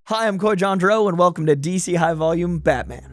Hi, I'm Coy Jandreau, and welcome to DC High Volume Batman.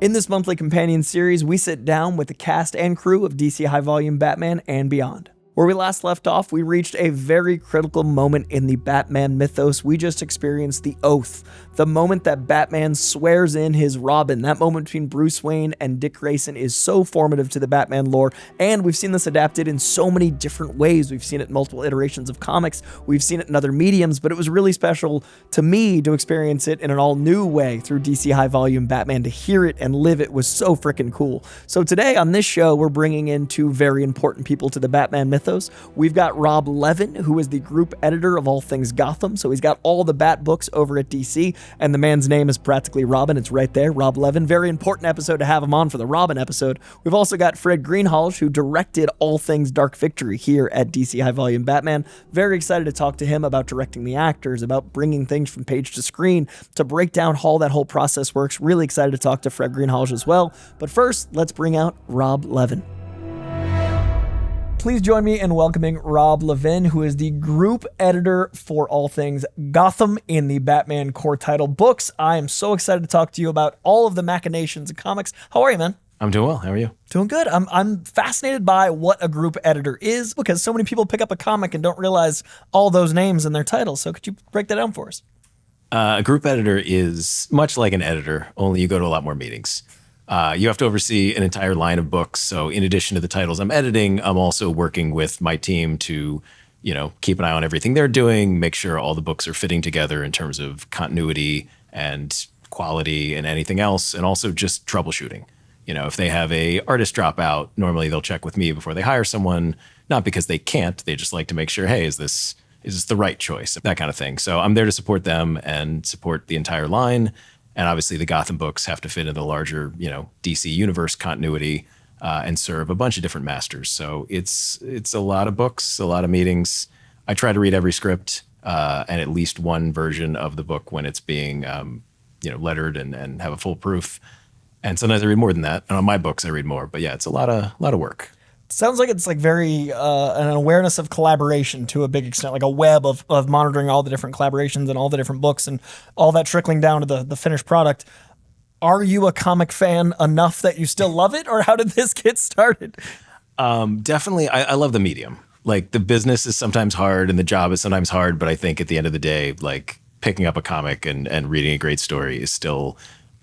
In this monthly companion series, we sit down with the cast and crew of DC High Volume Batman and beyond. Where we last left off, we reached a very critical moment in the Batman mythos. We just experienced the oath, the moment that Batman swears in his Robin. That moment between Bruce Wayne and Dick Grayson is so formative to the Batman lore, and we've seen this adapted in so many different ways. We've seen it in multiple iterations of comics, we've seen it in other mediums, but it was really special to me to experience it in an all-new way through DC High Volume Batman. To hear it and live it was so freaking cool. So today on this show, we're bringing in two very important people to the Batman mythos. We've got Rob Levin, who is the group editor of all things Gotham, so he's got all the Bat books over at DC, and the man's name is practically Robin. It's right there, Rob Levin. Very important episode to have him on for the Robin episode. We've also got Fred Greenhalgh, who directed all things Dark Victory here at DC High Volume Batman. Very excited to talk to him about directing the actors, about bringing things from page to screen, to break down how that whole process works. Really excited to talk to Fred Greenhalgh as well. But first, let's bring out Rob Levin. Please join me in welcoming Rob Levin, who is the group editor for all things Gotham in the Batman core title books. I am so excited to talk to you about all of the machinations of comics. How are you, man? I'm doing well. How are you? Doing good. I'm fascinated by what a group editor is, because so many people pick up a comic and don't realize all those names in their titles. So could you break that down for us? A group editor is much like an editor, only you go to a lot more meetings. You have to oversee an entire line of books. So in addition to the titles I'm editing, I'm also working with my team to, keep an eye on everything they're doing, make sure all the books are fitting together in terms of continuity and quality and anything else, and also just troubleshooting. If they have a artist drop out, normally they'll check with me before they hire someone, not because they can't, they just like to make sure, hey, is this the right choice? That kind of thing. So I'm there to support them and support the entire line. And obviously the Gotham books have to fit in the larger, DC universe continuity and serve a bunch of different masters. So it's a lot of books, a lot of meetings. I try to read every script and at least one version of the book when it's being, lettered and have a full proof. And sometimes I read more than that. And on my books, I read more. But yeah, it's a lot of work. Sounds like it's like very an awareness of collaboration to a big extent, like a web of monitoring all the different collaborations and all the different books and all that trickling down to the finished product. Are you a comic fan enough that you still love it, or how did this get started? Definitely, I love the medium. Like, the business is sometimes hard and the job is sometimes hard, but I think at the end of the day, like, picking up a comic and reading a great story is still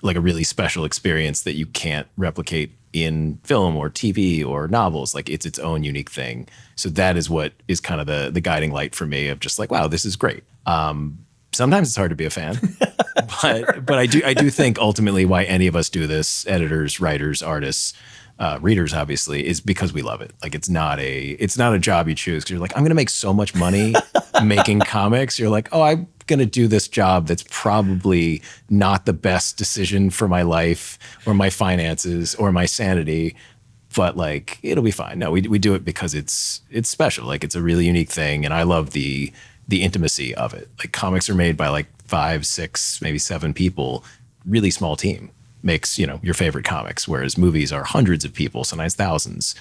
like a really special experience that you can't replicate in film or TV or novels. Like, it's its own unique thing. So that is what is kind of the guiding light for me of just like, wow, this is great. Sometimes it's hard to be a fan, but I do think ultimately why any of us do this, editors, writers, artists, readers, obviously, is because we love it. Like, it's not a job you choose because you're like, I'm going to make so much money making comics. You're like, oh, I'm going to do this job that's probably not the best decision for my life or my finances or my sanity, but like, it'll be fine. No, we do it because it's special. Like, it's a really unique thing. And I love the intimacy of it. Like, comics are made by like 5, 6, maybe 7 people, really small team makes, your favorite comics, whereas movies are hundreds of people, sometimes thousands.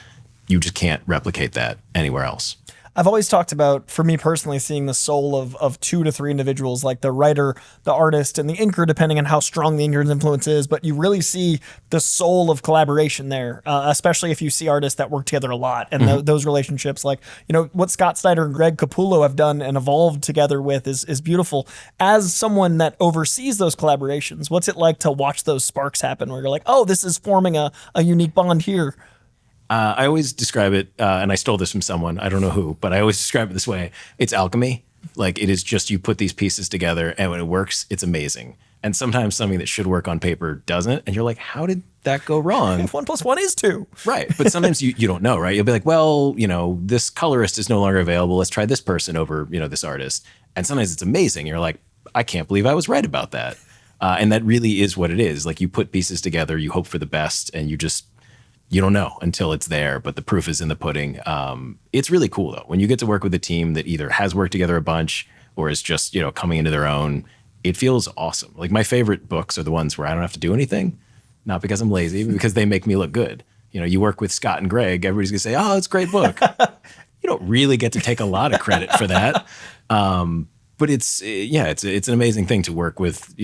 You just can't replicate that anywhere else. I've always talked about, for me personally, seeing the soul of 2 to 3 individuals, like the writer, the artist, and the inker, depending on how strong the inker's influence is. But you really see the soul of collaboration there, especially if you see artists that work together a lot. And those relationships, like, what Scott Snyder and Greg Capullo have done and evolved together with is beautiful. As someone that oversees those collaborations, what's it like to watch those sparks happen where you're like, oh, this is forming a unique bond here? I always describe it, and I stole this from someone, I don't know who, but I always describe it this way. It's alchemy. Like, it is just, you put these pieces together, and when it works, it's amazing. And sometimes something that should work on paper doesn't, and you're like, how did that go wrong? If 1 + 1 is 2. Right, but sometimes you don't know, right? You'll be like, well, this colorist is no longer available. Let's try this person over, this artist. And sometimes it's amazing. You're like, I can't believe I was right about that. And that really is what it is. Like, you put pieces together, you hope for the best, and you don't know until it's there, but the proof is in the pudding. It's really cool, though. When you get to work with a team that either has worked together a bunch or is just, coming into their own, it feels awesome. Like, my favorite books are the ones where I don't have to do anything, not because I'm lazy, but because they make me look good. You work with Scott and Greg, everybody's going to say, oh, it's a great book. you don't really get to take a lot of credit for that. But it's an amazing thing to work with,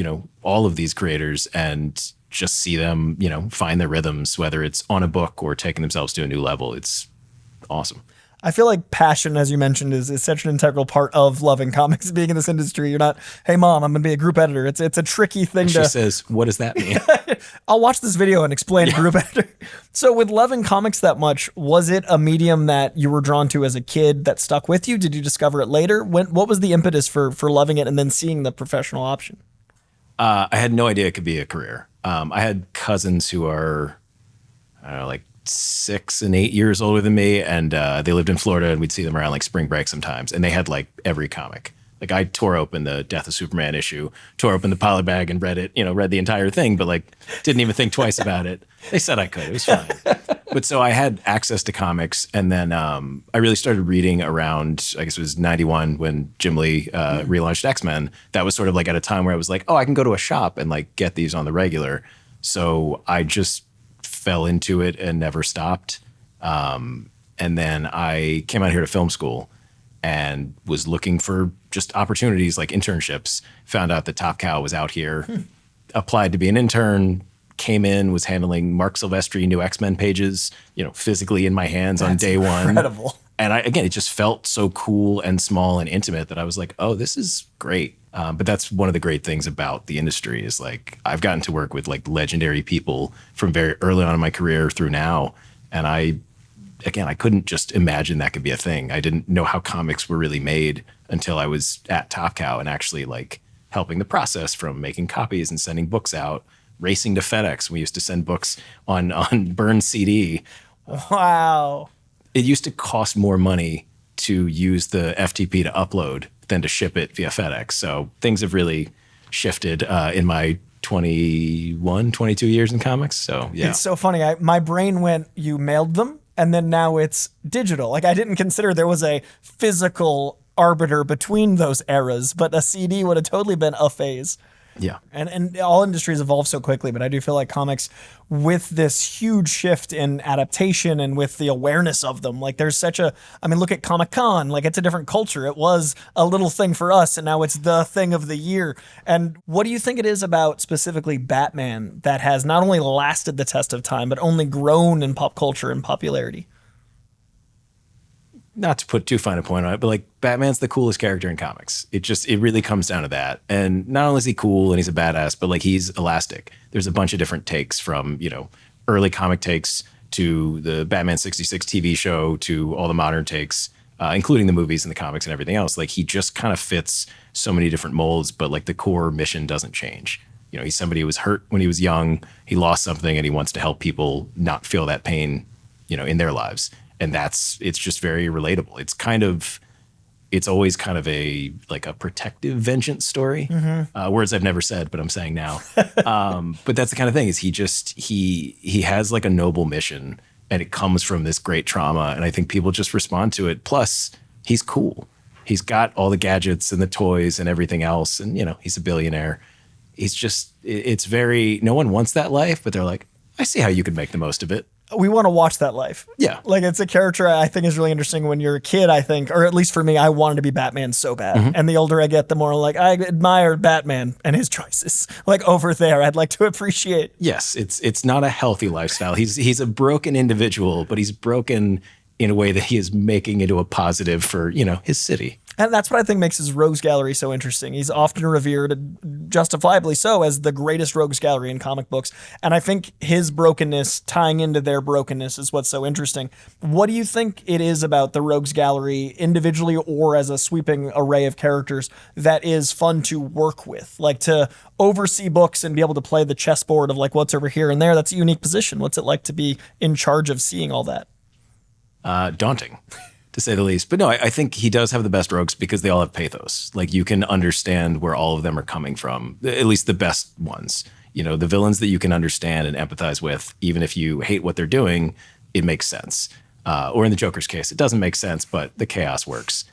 all of these creators and just see them, find their rhythms, whether it's on a book or taking themselves to a new level. It's awesome. I feel like passion, as you mentioned, is such an integral part of loving comics, being in this industry. You're not, hey, Mom, I'm going to be a group editor. It's a tricky thing She says, what does that mean? I'll watch this video and explain group editor. So with loving comics that much, was it a medium that you were drawn to as a kid that stuck with you? Did you discover it later? What was the impetus for loving it and then seeing the professional option? I had no idea it could be a career. I had cousins who are, I don't know, like 6 and 8 years older than me, and they lived in Florida, and we'd see them around like spring break sometimes, and they had like every comic. Like I tore open the Death of Superman issue, tore open the poly bag and read it, read the entire thing, but like didn't even think twice about it. They said I could, it was fine. But so I had access to comics, and then I really started reading around, I guess it was 91 when Jim Lee relaunched X-Men. That was sort of like at a time where I was like, oh, I can go to a shop and like get these on the regular. So I just fell into it and never stopped. And then I came out here to film school and was looking for just opportunities like internships, found out that Top Cow was out here, applied to be an intern, came in, was handling Mark Silvestri new X-Men pages, physically in my hands on day one. Incredible. And it just felt so cool and small and intimate that I was like, oh, this is great. But that's one of the great things about the industry is like I've gotten to work with like legendary people from very early on in my career through now. And I couldn't just imagine that could be a thing. I didn't know how comics were really made until I was at Top Cow and actually like helping the process from making copies and sending books out, racing to FedEx. We used to send books on burned CD. Wow. It used to cost more money to use the FTP to upload than to ship it via FedEx. So things have really shifted in my 22 years in comics. So yeah. It's so funny. My brain went, you mailed them, and then now it's digital. Like I didn't consider there was a physical arbiter between those eras, but a CD would have totally been a phase. Yeah. And all industries evolve so quickly, but I do feel like comics, with this huge shift in adaptation and with the awareness of them, like there's look at Comic-Con, like it's a different culture. It was a little thing for us, and now it's the thing of the year. And what do you think it is about specifically Batman that has not only lasted the test of time, but only grown in pop culture and popularity? Not to put too fine a point on it, but like Batman's the coolest character in comics. It really comes down to that. And not only is he cool and he's a badass, but like he's elastic. There's a bunch of different takes from, early comic takes to the Batman 66 TV show to all the modern takes, including the movies and the comics and everything else. Like he just kind of fits so many different molds, but like the core mission doesn't change. He's somebody who was hurt when he was young. He lost something and he wants to help people not feel that pain, in their lives. And it's just very relatable. It's always kind of a protective vengeance story. Mm-hmm. Words I've never said, but I'm saying now. But that's the kind of thing is he has like a noble mission and it comes from this great trauma. And I think people just respond to it. Plus he's cool. He's got all the gadgets and the toys and everything else. And, he's a billionaire. It's very, no one wants that life, but they're like, I see how you could make the most of it. We want to watch that life. Yeah. Like it's a character I think is really interesting when you're a kid, I think, or at least for me, I wanted to be Batman so bad. Mm-hmm. And the older I get, the more like I admire Batman and his choices. Like over there, I'd like to appreciate. Yes. It's not a healthy lifestyle. He's a broken individual, but he's broken in a way that he is making into a positive for, his city. And that's what I think makes his rogues gallery so interesting. He's often revered, justifiably so, as the greatest rogues gallery in comic books. And I think his brokenness tying into their brokenness is what's so interesting. What do you think it is about the rogues gallery individually or as a sweeping array of characters that is fun to work with? Like to oversee books and be able to play the chessboard of like what's over here and there. That's a unique position. What's it like to be in charge of seeing all that? Daunting. To say the least. But no, I think he does have the best rogues because they all have pathos. Like you can understand where all of them are coming from, at least the best ones. The villains that you can understand and empathize with, even if you hate what they're doing, it makes sense. Or in the Joker's case, it doesn't make sense, but the chaos works.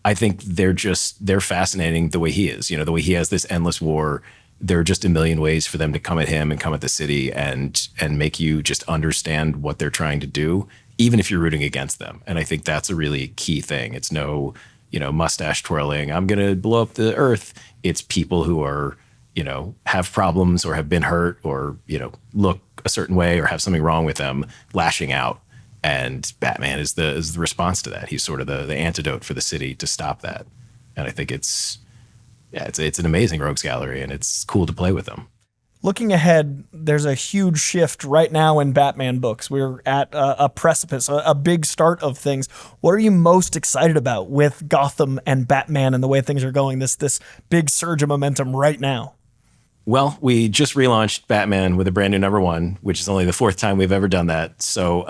I think they're fascinating the way he is, the way he has this endless war. There are just a million ways for them to come at him and come at the city and make you just understand what they're trying to do, even if you're rooting against them. And I think that's a really key thing. It's no, mustache twirling, I'm going to blow up the earth. It's people who are, have problems or have been hurt or, look a certain way or have something wrong with them, lashing out. And Batman is the response to that. He's sort of the antidote for the city to stop that. And I think it's an amazing rogues gallery, and it's cool to play with them. Looking ahead, there's a huge shift right now in Batman books. We're at a precipice, a big start of things. What are you most excited about with Gotham and Batman and the way things are going, this big surge of momentum right now? Well, we just relaunched Batman with a brand new #1, which is only the 4th time we've ever done that. So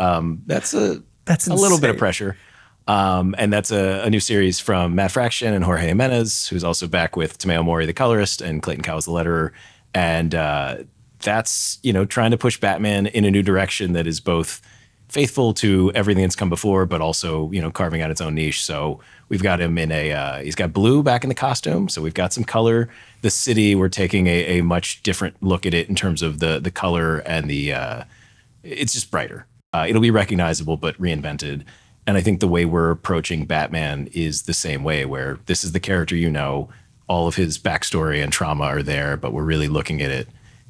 that's a little bit of pressure. And that's a new series from Matt Fraction and Jorge Jimenez, who's also back with Tomeo Mori, the colorist, and Clayton Cowles, the letterer. And that's, trying to push Batman in a new direction that is both faithful to everything that's come before, but also, carving out its own niche. So we've got him in he's got blue back in the costume. So we've got some color. The city, we're taking a much different look at it in terms of the color and it's just brighter. It'll be recognizable, but reinvented. And I think the way we're approaching Batman is the same way, where this is the character, all of his backstory and trauma are there, but we're really looking at it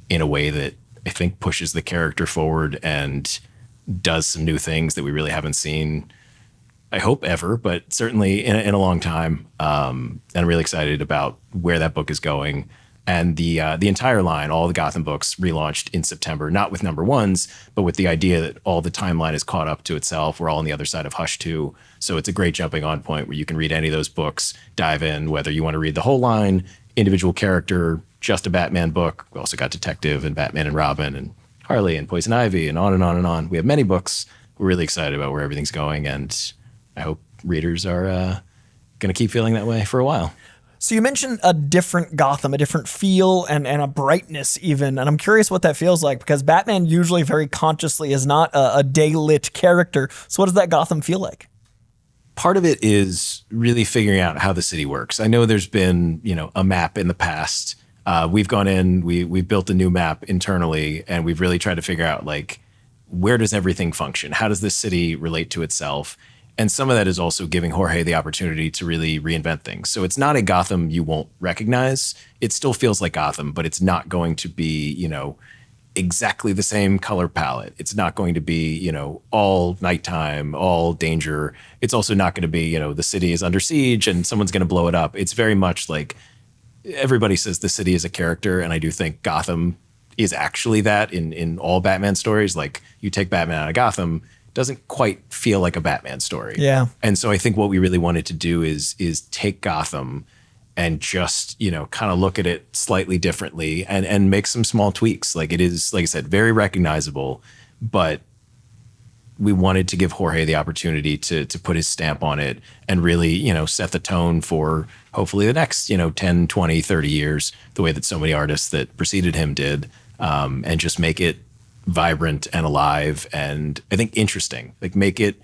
in a way that I think pushes the character forward and does some new things that we really haven't seen, I hope ever, but certainly in a long time. And I'm really excited about where that book is going. And the entire line, all the Gotham books relaunched in September, not with #1s, but with the idea that all the timeline is caught up to itself. We're all on the other side of Hush 2. So it's a great jumping on point where you can read any of those books, dive in, whether you want to read the whole line, individual character, just a Batman book. We also got Detective and Batman and Robin and Harley and Poison Ivy and on and on and on. We have many books. We're really excited about where everything's going. And I hope readers are going to keep feeling that way for a while. So you mentioned a different Gotham, a different feel and a brightness even. And I'm curious what that feels like, because Batman usually very consciously is not a day-lit character. So what does that Gotham feel like? Part of it is really figuring out how the city works. I know there's been, a map in the past. We've gone in, we built a new map internally, and we've really tried to figure out, where does everything function? How does this city relate to itself? And some of that is also giving Jorge the opportunity to really reinvent things. So it's not a Gotham you won't recognize. It still feels like Gotham, but it's not going to be, exactly the same color palette. It's not going to be, all nighttime, all danger. It's also not going to be, the city is under siege and someone's going to blow it up. It's very much like everybody says the city is a character. And I do think Gotham is actually that in all Batman stories. Like, you take Batman out of Gotham, doesn't quite feel like a Batman story. Yeah. And so I think what we really wanted to do is take Gotham and just, kind of look at it slightly differently and make some small tweaks. Like, it is, like I said, very recognizable, but we wanted to give Jorge the opportunity to put his stamp on it and really, set the tone for hopefully the next, 10, 20, 30 years, the way that so many artists that preceded him did, and just make it vibrant and alive and I think interesting. Like, make it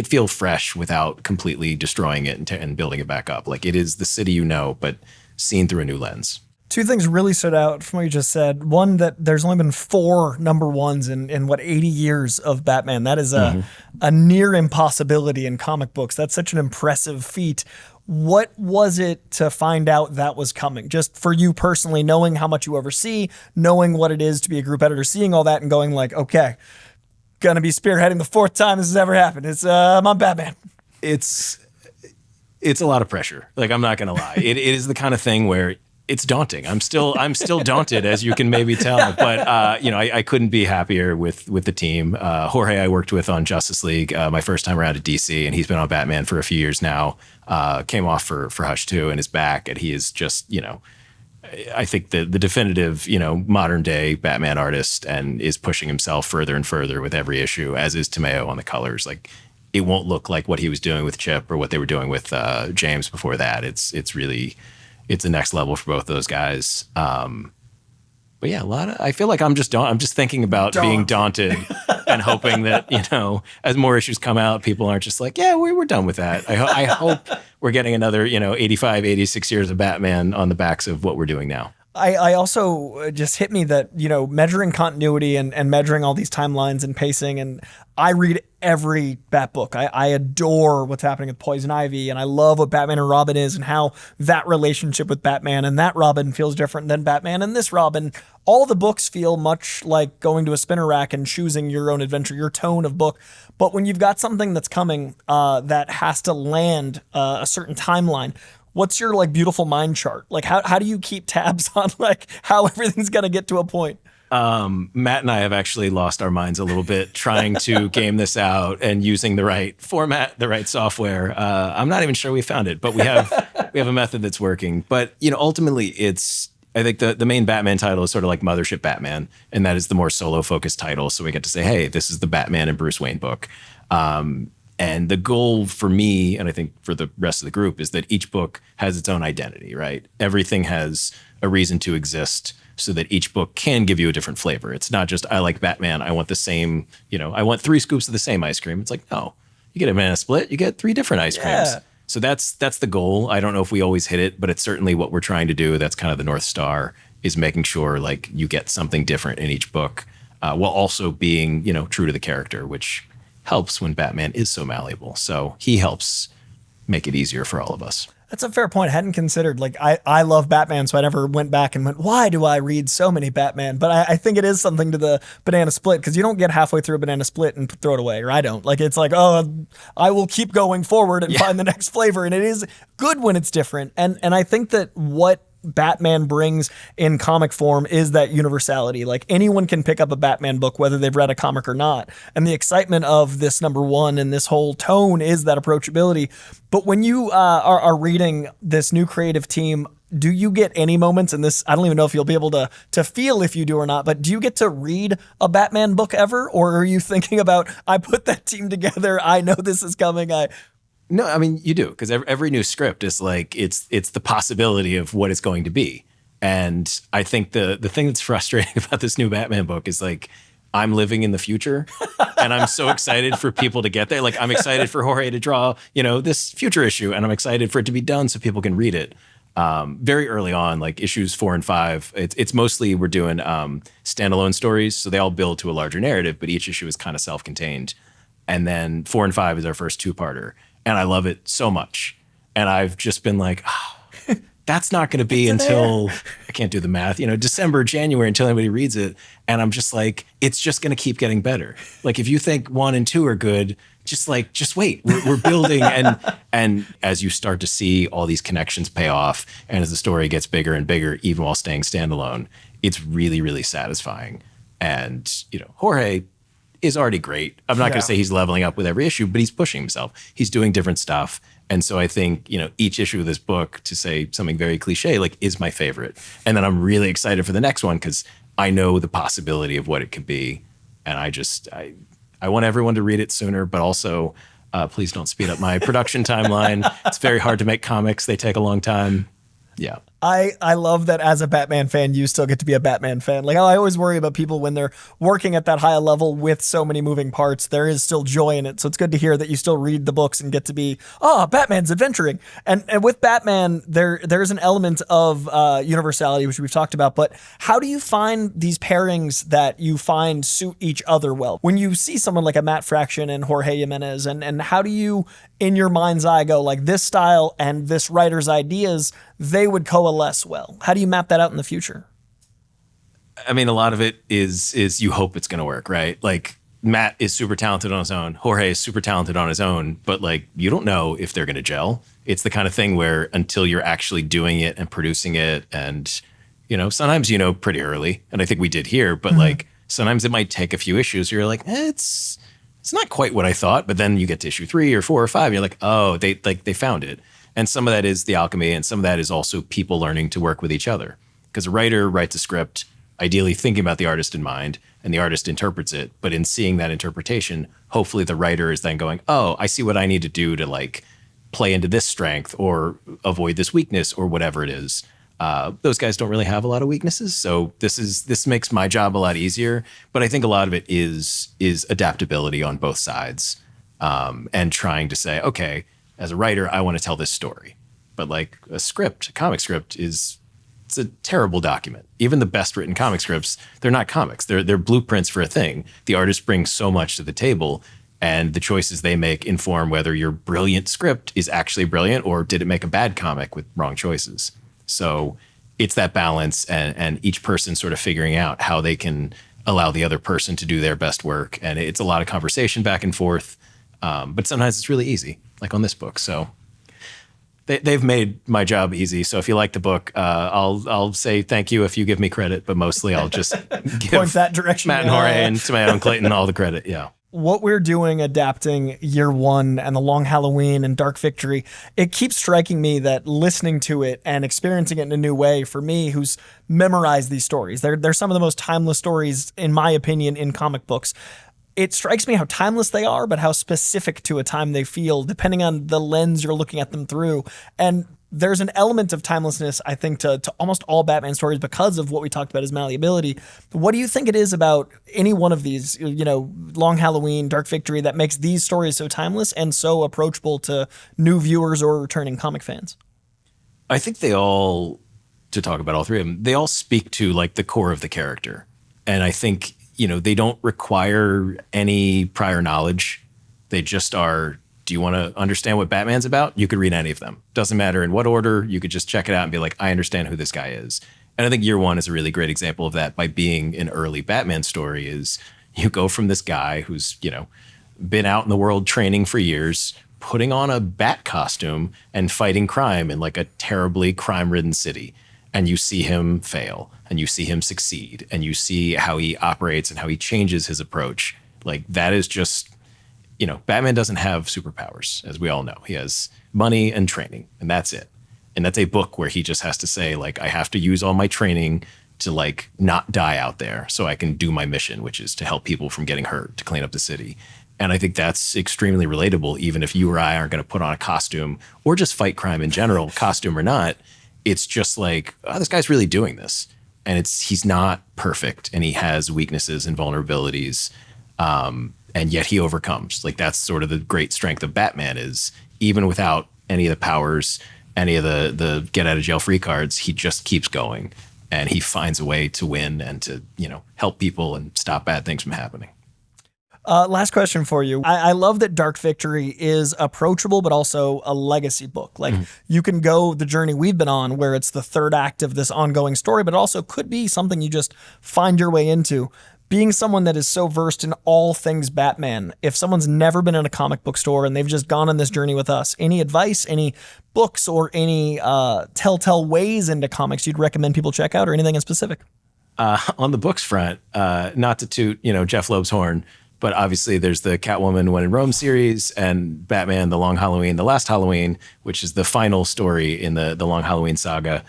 feel fresh without completely destroying it and building it back up. Like, it is the city but seen through a new lens. Two things really stood out from what you just said. One, that there's only been 4 #1s in 80 years of Batman. That is a near impossibility in comic books. That's such an impressive feat. What was it to find out that was coming? Just for you personally, knowing how much you oversee, knowing what it is to be a group editor, seeing all that and going like, okay, gonna be spearheading the 4th time this has ever happened. It's I'm on Batman. It's a lot of pressure. Like, I'm not gonna lie. It is the kind of thing where it's daunting. I'm still daunted, as you can maybe tell. But I couldn't be happier with the team. Jorge, I worked with on Justice League my first time around at DC, and he's been on Batman for a few years now. Came off for Hush 2 and is back, and he is just I think the definitive modern day Batman artist, and is pushing himself further and further with every issue, as is Tomeo on the colors. Like, it won't look like what he was doing with Chip or what they were doing with James before that. It's really. It's the next level for both those guys. But yeah, I feel like I'm just thinking about being daunted and hoping that, as more issues come out, people aren't just like, yeah, we're done with that. I hope we're getting another, 85, 86 years of Batman on the backs of what we're doing now. I also just hit me that, measuring continuity and measuring all these timelines and pacing, and I read every Bat book. I adore what's happening with Poison Ivy, and I love what Batman and Robin is and how that relationship with Batman and that Robin feels different than Batman and this Robin. All the books feel much like going to a spinner rack and choosing your own adventure, your tone of book. But when you've got something that's coming that has to land a certain timeline, what's your like beautiful mind chart? Like how do you keep tabs on like how everything's gonna get to a point? Matt and I have actually lost our minds a little bit trying to game this out and using the right format, the right software. I'm not even sure we found it, but we have a method that's working. But ultimately, I think the main Batman title is sort of like Mothership Batman, and that is the more solo focused title. So we get to say, hey, this is the Batman and Bruce Wayne book. And the goal for me, and I think for the rest of the group, is that each book has its own identity, right? Everything has a reason to exist, so that each book can give you a different flavor. It's not just, I like Batman, I want the same, I want 3 scoops of the same ice cream. It's like, no, you get a banana split, you get 3 different ice creams. So that's the goal. I don't know if we always hit it, but it's certainly what we're trying to do. That's kind of the North Star, is making sure like you get something different in each book, while also being, true to the character, which helps when Batman is so malleable. So he helps make it easier for all of us. That's a fair point. I hadn't considered, like, I love Batman, so I never went back and went, why do I read so many Batman? But I think it is something to the banana split, because you don't get halfway through a banana split and throw it away, or I don't. Like, it's like, oh, I will keep going forward and find the next flavor. And it is good when it's different. And I think that what Batman brings in comic form is that universality. Like anyone can pick up a Batman book, whether they've read a comic or not. And the excitement of this #1 and this whole tone is that approachability. But when you are reading this new creative team, do you get any moments in this? I don't even know if you'll be able to feel if you do or not, but do you get to read a Batman book ever? Or are you thinking about, I put that team together, I know this is coming, No, I mean, you do, because every new script is like, it's the possibility of what it's going to be. And I think the thing that's frustrating about this new Batman book is like, I'm living in the future and I'm so excited for people to get there. Like I'm excited for Jorge to draw, this future issue, and I'm excited for it to be done so people can read it. Very early on, like issues 4 and 5, it's mostly we're doing standalone stories. So they all build to a larger narrative, but each issue is kind of self-contained. And then 4 and 5 is our first 2-parter. And I love it so much. And I've just been like, that's not going to be until, I can't do the math, December, January, until anybody reads it. And I'm just like, it's just going to keep getting better. Like if you think 1 and 2 are good, just wait, we're building. And as you start to see all these connections pay off, and as the story gets bigger and bigger, even while staying standalone, it's really, really satisfying. And, Jorge is already great. I'm not going to say he's leveling up with every issue, but he's pushing himself. He's doing different stuff. And so I think, each issue of this book, to say something very cliche, like is my favorite. And then I'm really excited for the next one because I know the possibility of what it could be. And I want everyone to read it sooner, but also please don't speed up my production timeline. It's very hard to make comics. They take a long time. Yeah. I love that as a Batman fan, you still get to be a Batman fan. Like I always worry about people when they're working at that high level with so many moving parts, there is still joy in it. So it's good to hear that you still read the books and get to be, Batman's adventuring. And with Batman, there's an element of universality, which we've talked about, but how do you find these pairings that you find suit each other well? When you see someone like a Matt Fraction and Jorge Jimenez, and how do you, in your mind's eye, go like this style and this writer's ideas, they would coalesce well? How do you map that out in the future? I mean, a lot of it is you hope it's going to work, right? Like Matt is super talented on his own. Jorge is super talented on his own, but like you don't know if they're going to gel. It's the kind of thing where until you're actually doing it and producing it, and sometimes pretty early, and I think we did here, but like sometimes it might take a few issues. You're like, it's not quite what I thought, but then you get to issue 3 or 4 or 5, you're like, oh, they found it. And some of that is the alchemy, and some of that is also people learning to work with each other. Because a writer writes a script, ideally thinking about the artist in mind, and the artist interprets it. But in seeing that interpretation, hopefully the writer is then going, oh, I see what I need to do to like play into this strength or avoid this weakness or whatever it is. Those guys don't really have a lot of weaknesses, so this makes my job a lot easier. But I think a lot of it is adaptability on both sides, and trying to say, okay, as a writer, I want to tell this story. But like a comic script it's a terrible document. Even the best written comic scripts, they're not comics. They're blueprints for a thing. The artist brings so much to the table, And the choices they make inform whether your brilliant script is actually brilliant or did it make a bad comic with wrong choices. So it's that balance and each person sort of figuring out how they can allow the other person to do their best work. And it's a lot of conversation back and forth. But sometimes it's really easy, like on this book. So they've made my job easy. So if you like the book, I'll say thank you if you give me credit, but mostly I'll just give Point that direction. Matt and Jorge and Tomato and Clayton all the credit. Yeah. What we're doing adapting Year One and The Long Halloween and Dark Victory, it keeps striking me that listening to it and experiencing it in a new way for me, who's memorized these stories, they're some of the most timeless stories, in my opinion, in comic books. It strikes me how timeless they are, but how specific to a time they feel, depending on the lens you're looking at them through. And there's an element of timelessness, I think, to almost all Batman stories because of what we talked about, his malleability. What do you think it is about any one of these, Long Halloween, Dark Victory, that makes these stories so timeless and so approachable to new viewers or returning comic fans? I think they all, to talk about all three of them, they all speak to like the core of the character. And I think, they don't require any prior knowledge. They just are, do you want to understand what Batman's about? You could read any of them. Doesn't matter in what order. You could just check it out and be like, I understand who this guy is. And I think Year One is a really great example of that by being an early Batman story. Is you go from this guy who's, been out in the world training for years, putting on a bat costume and fighting crime in like a terribly crime-ridden city. And you see him fail and you see him succeed and you see how he operates and how he changes his approach. Like that is just, Batman doesn't have superpowers, as we all know. He has money and training, and that's it. And that's a book where he just has to say, like, I have to use all my training to, like, not die out there so I can do my mission, which is to help people from getting hurt, to clean up the city. And I think that's extremely relatable, even if you or I aren't going to put on a costume or just fight crime in general, costume or not. It's just like, oh, this guy's really doing this. And he's not perfect, and he has weaknesses and vulnerabilities. And yet he overcomes. Like that's sort of the great strength of Batman is even without any of the powers, any of the get out of jail free cards, he just keeps going and he finds a way to win and to, help people and stop bad things from happening. Last question for you. I love that Dark Victory is approachable, but also a legacy book. Like you can go the journey we've been on where it's the third act of this ongoing story, but it also could be something you just find your way into. Being someone that is so versed in all things Batman, if someone's never been in a comic book store and they've just gone on this journey with us, any advice, any books, or any telltale ways into comics you'd recommend people check out, or anything in specific? On the books front, not to toot, Jeph Loeb's horn, but obviously there's the Catwoman When in Rome series and Batman, The Long Halloween, The Last Halloween, which is the final story in the Long Halloween saga,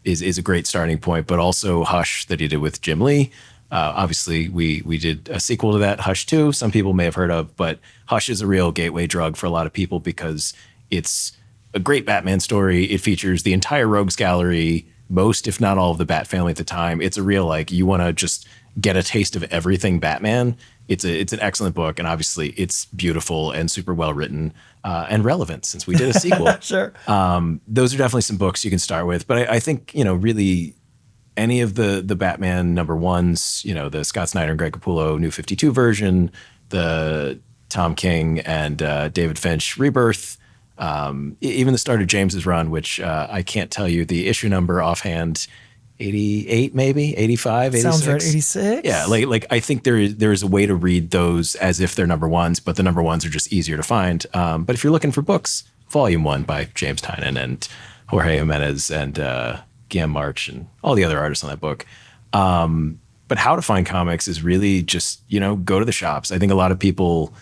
is a great starting point, but also Hush that he did with Jim Lee. Obviously, we did a sequel to that, Hush 2, some people may have heard of, but Hush is a real gateway drug for a lot of people because it's a great Batman story. It features the entire Rogues Gallery, most, if not all of the Bat family at the time. It's a real, like, you want to just get a taste of everything Batman. It's an excellent book, and obviously it's beautiful and super well written and relevant since we did a sequel. Sure. Those are definitely some books you can start with, but I think, really any of the Batman number ones, the Scott Snyder and Greg Capullo New 52 version, the Tom King and David Finch Rebirth, even the start of James's run, which I can't tell you the issue number offhand, 88 maybe, 85, 86. Sounds right, 86? Yeah, like I think there is a way to read those as if they're number ones, but the number ones are just easier to find. But if you're looking for books, Volume 1 by James Tynion and Jorge Jimenez and Guillaume March and all the other artists on that book. But how to find comics is really just, go to the shops. I think a lot of people,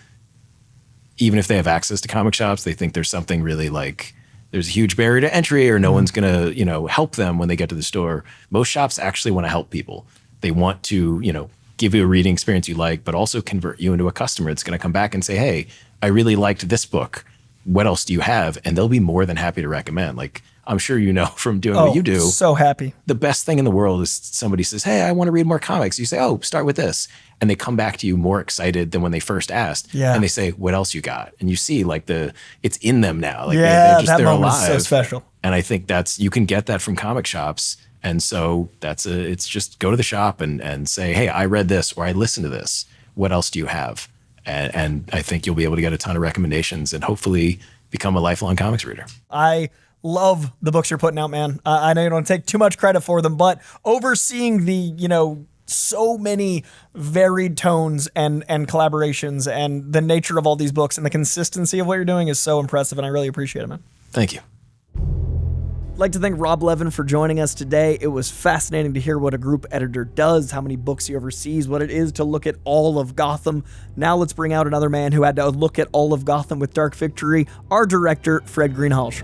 even if they have access to comic shops, they think there's something really like there's a huge barrier to entry or no one's going to, help them when they get to the store. Most shops actually want to help people. They want to, give you a reading experience you like, but also convert you into a customer that's going to come back and say, hey, I really liked this book. What else do you have? And they'll be more than happy to recommend. Like, I'm sure from doing what you do. So happy. The best thing in the world is somebody says, hey, I want to read more comics. You say, oh, start with this. And they come back to you more excited than when they first asked. Yeah. And they say, what else you got? And you see like it's in them now. Like that they're moment's alive. so special. And I think you can get that from comic shops. And so it's just go to the shop and say, hey, I read this or I listened to this. What else do you have? And I think you'll be able to get a ton of recommendations and hopefully become a lifelong comics reader. I love the books you're putting out, man. I know you don't take too much credit for them, but overseeing the, so many varied tones and collaborations and the nature of all these books and the consistency of what you're doing is so impressive, and I really appreciate it, man. Thank you. I'd like to thank Rob Levin for joining us today. It was fascinating to hear what a group editor does, how many books he oversees, what it is to look at all of Gotham. Now let's bring out another man who had to look at all of Gotham with Dark Victory, our director, Fred Greenhalgh.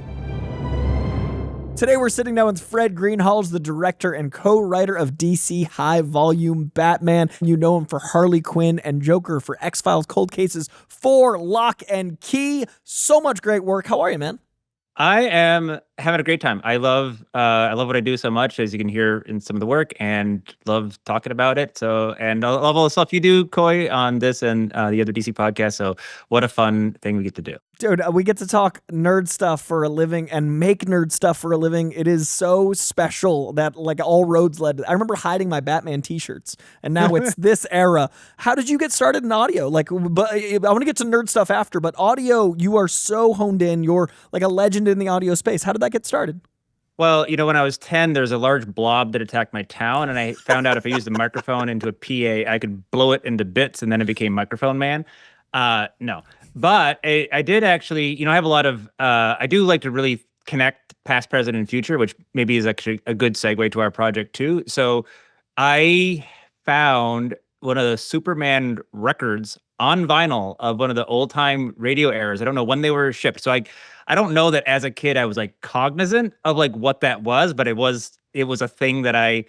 Today we're sitting down with Fred Greenhalgh, the director and co-writer of DC High Volume Batman. You know him for Harley Quinn and Joker, for X-Files, Cold Cases, for Lock and Key. So much great work. How are you, man? I am having a great time. I love what I do so much, as you can hear in some of the work, and love talking about it. And I love all the stuff you do, Coy, on this and the other DC podcast. So what a fun thing we get to do. Dude, we get to talk nerd stuff for a living and make nerd stuff for a living. It is so special that all roads led. I remember hiding my Batman t-shirts, and now it's this era. How did you get started in audio? But I want to get to nerd stuff after, but audio, you are so honed in. You're like a legend in the audio space. How did that get started? Well, when I was 10, there's a large blob that attacked my town, and I found out if I used a microphone into a PA, I could blow it into bits, and then it became Microphone Man. No. But I did actually, I have a lot of, I do like to really connect past, present, and future, which maybe is actually a good segue to our project too. So I found one of the Superman records on vinyl of one of the old time radio eras. I don't know when they were shipped. So I don't know that as a kid I was cognizant of what that was, but it was a thing that I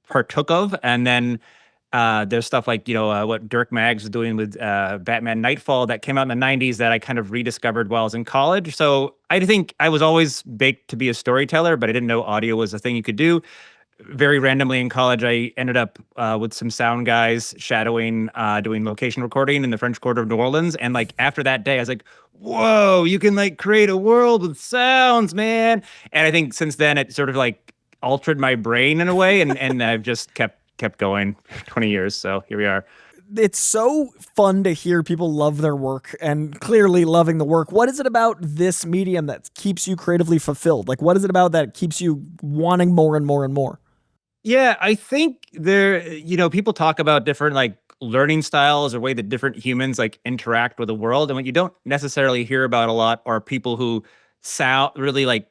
partook of. And then there's stuff what Dirk Maggs was doing with Batman Nightfall that came out in the 90s that I kind of rediscovered while I was in college. So I think I was always baked to be a storyteller, but I didn't know audio was a thing you could do. Very randomly in college, I ended up with some sound guys shadowing, doing location recording in the French Quarter of New Orleans. And after that day, I was like, whoa, you can create a world with sounds, man. And I think since then it sort of altered my brain in a way. And I've just kept going 20 years. So here we are. It's so fun to hear people love their work and clearly loving the work. What is it about this medium that keeps you creatively fulfilled? What is it about that keeps you wanting more and more and more? Yeah, I think people talk about different learning styles or way that different humans interact with the world. And what you don't necessarily hear about a lot are people who sound really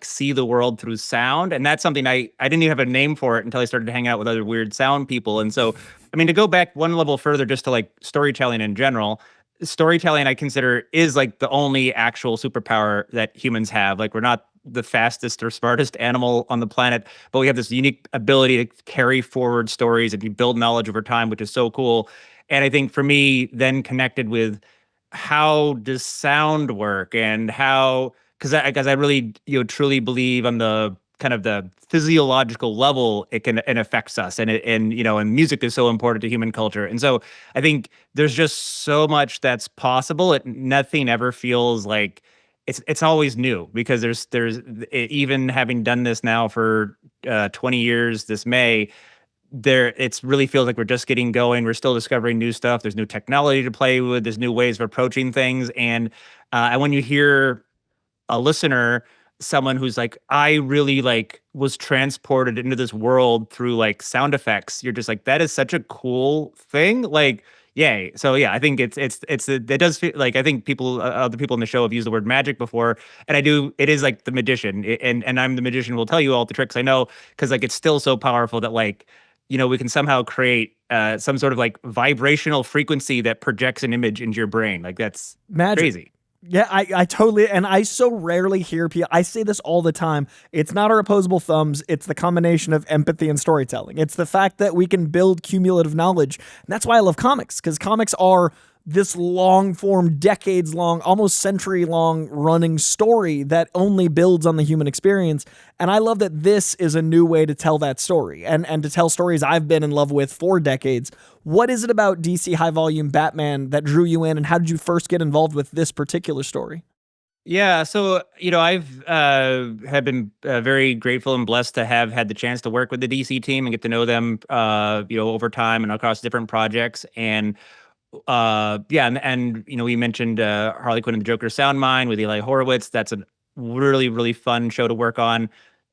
see the world through sound. And that's something I didn't even have a name for it until I started to hang out with other weird sound people. And so, to go back one level further, just to storytelling in general, storytelling I consider is the only actual superpower that humans have. We're not the fastest or smartest animal on the planet, but we have this unique ability to carry forward stories and you build knowledge over time, which is so cool. And I think for me, then connected with how does sound work and how, because I really truly believe on the kind of the physiological level it affects us, and music is so important to human culture. And so I think there's just so much that's possible. Nothing ever feels like it's always new, because there's even having done this now for 20 years this May, it's really feels like we're just getting going. We're still discovering new stuff. There's new technology to play with. There's new ways of approaching things. And when you hear a listener, someone who's I really was transported into this world through sound effects, you're just that is such a cool thing. Yay. So yeah, I think it does feel I think other people in the show have used the word magic before. And it is the magician, and I'm the magician, will tell you all the tricks I know, because it's still so powerful that we can somehow create some sort of vibrational frequency that projects an image into your brain. That's magic. Crazy. Yeah, I totally, and I so rarely hear people, I say this all the time, it's not our opposable thumbs, it's the combination of empathy and storytelling. It's the fact that we can build cumulative knowledge, and that's why I love comics, because comics are this long-form, decades-long, almost century-long running story that only builds on the human experience. And I love that this is a new way to tell that story and to tell stories I've been in love with for decades. What is it about DC High Volume Batman that drew you in, and how did you first get involved with this particular story? Yeah, so I've have been very grateful and blessed to have had the chance to work with the DC team and get to know them over time and across different projects. And yeah, and we mentioned Harley Quinn and the Joker's Sound Mind with Eli Horowitz. That's a really, really fun show to work on.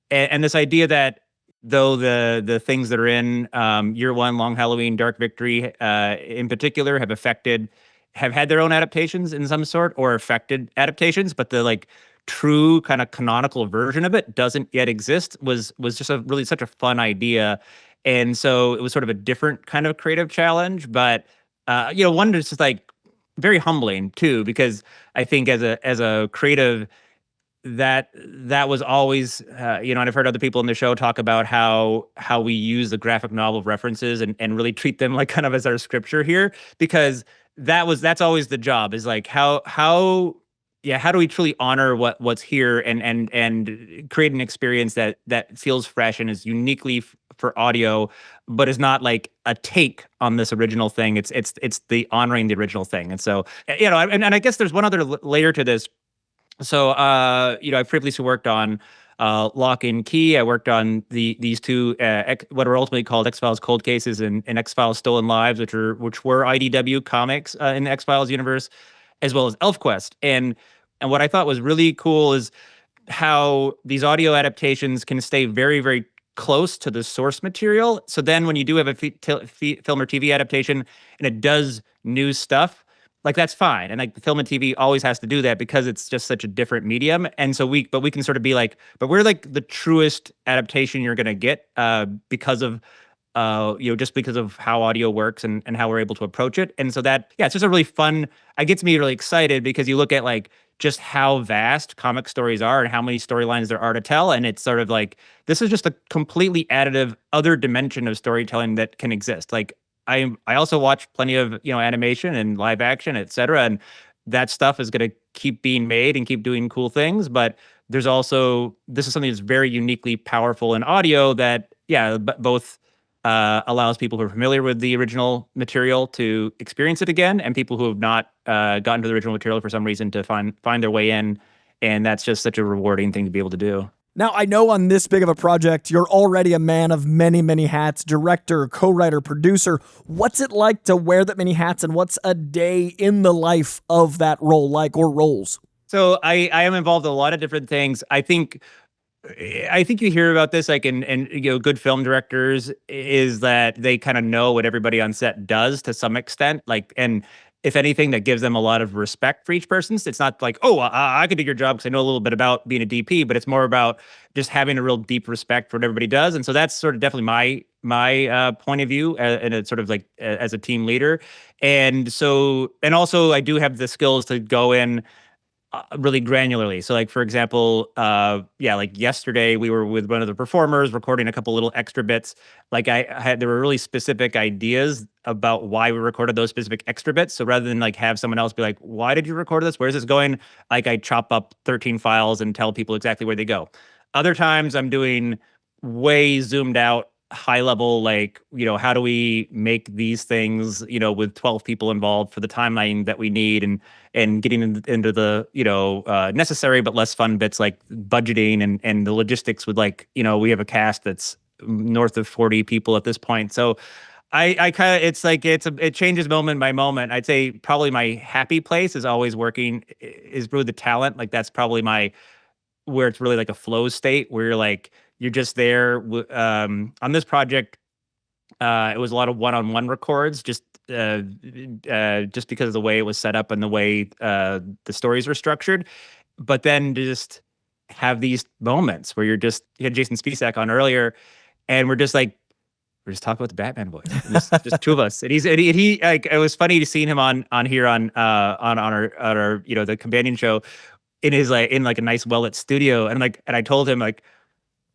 And this idea that though the things that are in Year One, Long Halloween, Dark Victory, in particular, have had their own adaptations in some sort or affected adaptations, but the like true kind of canonical version of it doesn't yet exist was just such a fun idea. And so it was sort of a different kind of creative challenge, but one that's just like very humbling too, because I think as a creative, that was always and I've heard other people in the show talk about how we use the graphic novel references and really treat them like kind of as our scripture here, because that's always the job, is like how do we truly honor what's here and create an experience that feels fresh and is uniquely for audio, but is not like a take on this original thing. It's the honoring the original thing. And so and I guess there's one other layer to this. So, I previously worked on Lock and Key. I worked on these two what are ultimately called X-Files Cold Cases and X-Files Stolen Lives, which were IDW comics in the X-Files universe, as well as ElfQuest. And what I thought was really cool is how these audio adaptations can stay very, very close to the source material. So then when you do have a film or TV adaptation and it does new stuff, like that's fine. And like the film and TV always has to do that because it's just such a different medium. And so we can sort of be like, but we're like the truest adaptation you're going to get because of, just because of how audio works and how we're able to approach it. And so it's just a really fun, it gets me really excited because you look at like just how vast comic stories are and how many storylines there are to tell. And it's sort of like, this is just a completely additive other dimension of storytelling that can exist. Like, I also watch plenty of animation and live action, et cetera, and that stuff is going to keep being made and keep doing cool things. But there's also, this is something that's very uniquely powerful in audio that both allows people who are familiar with the original material to experience it again, and people who have not gotten to the original material for some reason to find their way in, and that's just such a rewarding thing to be able to do. Now, I know on this big of a project, you're already a man of many, many hats, director, co-writer, producer. What's it like to wear that many hats, and what's a day in the life of that role like, or roles? So I am involved in a lot of different things. I think you hear about this like in good film directors, is that they kind of know what everybody on set does to some extent, like, and if anything, that gives them a lot of respect for each person. It's not like, oh, I could do your job because I know a little bit about being a DP, but it's more about just having a real deep respect for what everybody does. And so that's sort of definitely my point of view, and it's sort of like as a team leader. And so, and also I do have the skills to go in really granularly. So like, for example, like yesterday we were with one of the performers recording a couple little extra bits. Like there were really specific ideas about why we recorded those specific extra bits. So rather than like have someone else be like, why did you record this? Where's this going? Like I chop up 13 files and tell people exactly where they go. Other times I'm doing way zoomed out, high level, like, how do we make these things, with 12 people involved for the timeline that we need, and getting into the, necessary but less fun bits like budgeting and the logistics with like, we have a cast that's north of 40 people at this point. So I kind of, it's like, it changes moment by moment. I'd say probably my happy place is always working is really the talent. Like that's probably where it's really like a flow state where you're just there. On this project, it was a lot of one-on-one records, just because of the way it was set up and the way the stories were structured. But then to just have these moments where you had Jason Spisak on earlier, and we're just talking about the Batman voice, just two of us. And he like, it was funny to see him on here on our the companion show in his in a nice well-lit studio, and I told him like,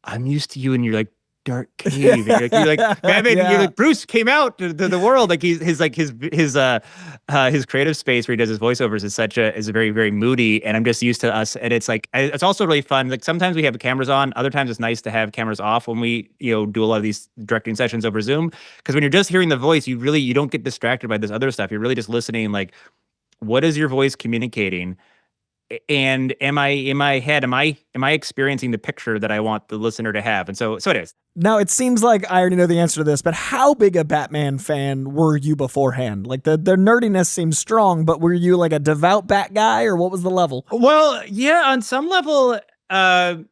I'm used to you in your dark cave. You're like Batman. You're like Bruce came out to the world. Like his creative space where he does his voiceovers is very, very moody. And I'm just used to us. And it's it's also really fun. Like sometimes we have the cameras on. Other times it's nice to have cameras off when we do a lot of these directing sessions over Zoom. Because when you're just hearing the voice, you don't get distracted by this other stuff. You're really just listening. Like, what is your voice communicating? And am I in my head? Am I experiencing the picture that I want the listener to have? And so it is. Now, it seems like I already know the answer to this, but how big a Batman fan were you beforehand? Like, the nerdiness seems strong, but were you like a devout Bat guy, or what was the level? Well, yeah, on some level, I'm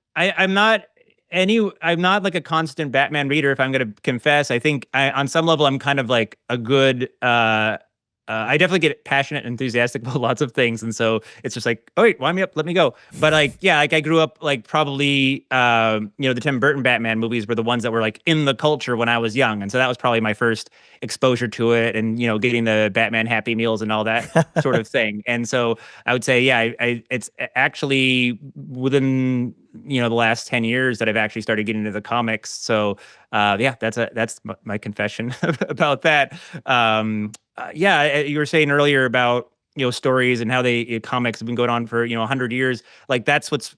not I'm not like a constant Batman reader. If I'm going to confess, I think on some level I'm kind of like a good. I definitely get passionate and enthusiastic about lots of things, and so it's just like, oh wait, wind me up, let me go. But like, yeah, like I grew up like probably, the Tim Burton Batman movies were the ones that were like in the culture when I was young, and so that was probably my first exposure to it, and getting the Batman Happy Meals and all that sort of thing. And so I would say, yeah, it's actually within the last 10 years that I've actually started getting into the comics. So yeah, that's my confession about that. Yeah, you were saying earlier about stories and how comics have been going on for 100 years. Like that's what's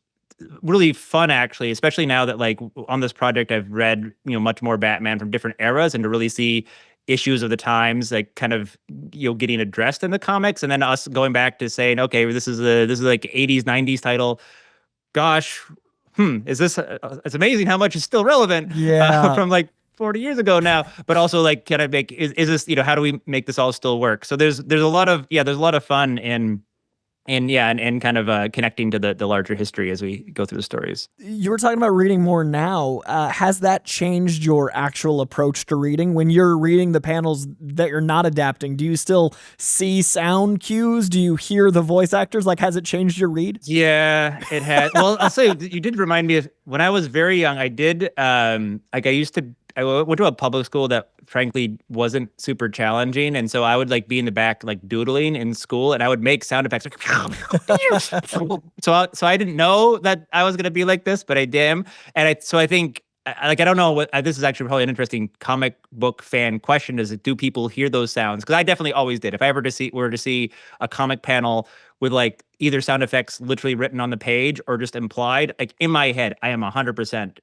really fun, actually, especially now that like on this project I've read much more Batman from different eras, and to really see issues of the times like kind of getting addressed in the comics, and then us going back to saying, okay, this is like 80s 90s title. Gosh, is this it's amazing how much is still relevant Yeah. from like 40 years ago now, but also like can I make is this how do we make this all still work? So there's a lot of fun and kind of connecting to the larger history as we go through the stories. You were talking about reading more now. Has that changed your actual approach to reading? When you're reading the panels that you're not adapting, do you still see sound cues? Do you hear the voice actors? Like, has it changed your read? Yeah, it had. Well, I'll say you did remind me of when I was very young. I did I went to a public school that frankly wasn't super challenging, and so I would like be in the back like doodling in school, and I would make sound effects like so I didn't know that I was gonna be like this, but I did. And I think I don't know what this is actually probably an interesting comic book fan question, is do people hear those sounds? Because I definitely always did. If I ever were to see a comic panel with like either sound effects literally written on the page or just implied, like in my head, I am 100%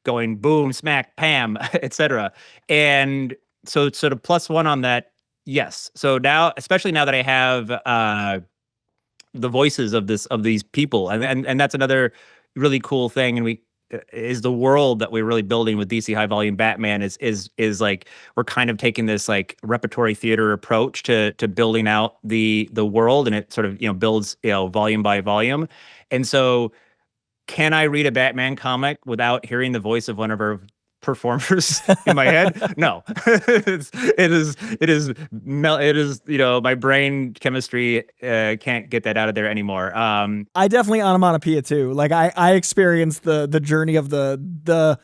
going boom, smack, pam, etc. And so sort of plus one on that. Yes. So now, especially now that I have the voices of these people, and that's another really cool thing. And is the world that we're really building with DC High Volume Batman is like we're kind of taking this like repertory theater approach to building out the world, and it sort of builds volume by volume. And so can I read a Batman comic without hearing the voice of one of our performers in my head? No. It is my brain chemistry can't get that out of there anymore. I definitely onomatopoeia too. Like I experienced the journey of the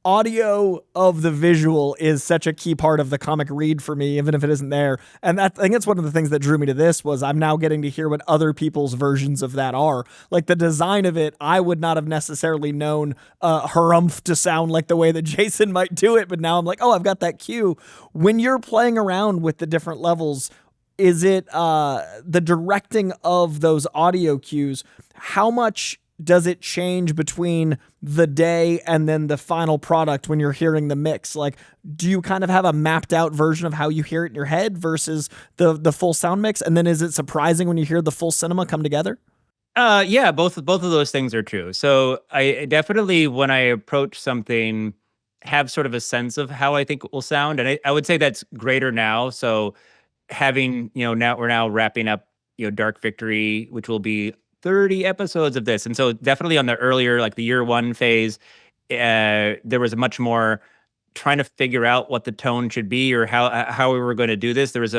audio of the visual is such a key part of the comic read for me, even if it isn't there. And I think it's one of the things that drew me to this was I'm now getting to hear what other people's versions of that are. Like the design of it, I would not have necessarily known harumph to sound like the way that Jason might do it, but now I'm like, oh, I've got that cue. When you're playing around with the different levels, is it the directing of those audio cues? How much does it change between the day and then the final product when you're hearing the mix? Like, do you kind of have a mapped out version of how you hear it in your head versus the full sound mix? And then is it surprising when you hear the full cinema come together? Yeah, both of those things are true. So I definitely, when I approach something, have sort of a sense of how I think it will sound, and I would say that's greater now. So having now we're now wrapping up Dark Victory, which will be 30 episodes of this. And so definitely on the earlier, like the year one phase, there was a much more trying to figure out what the tone should be or how we were going to do this. There was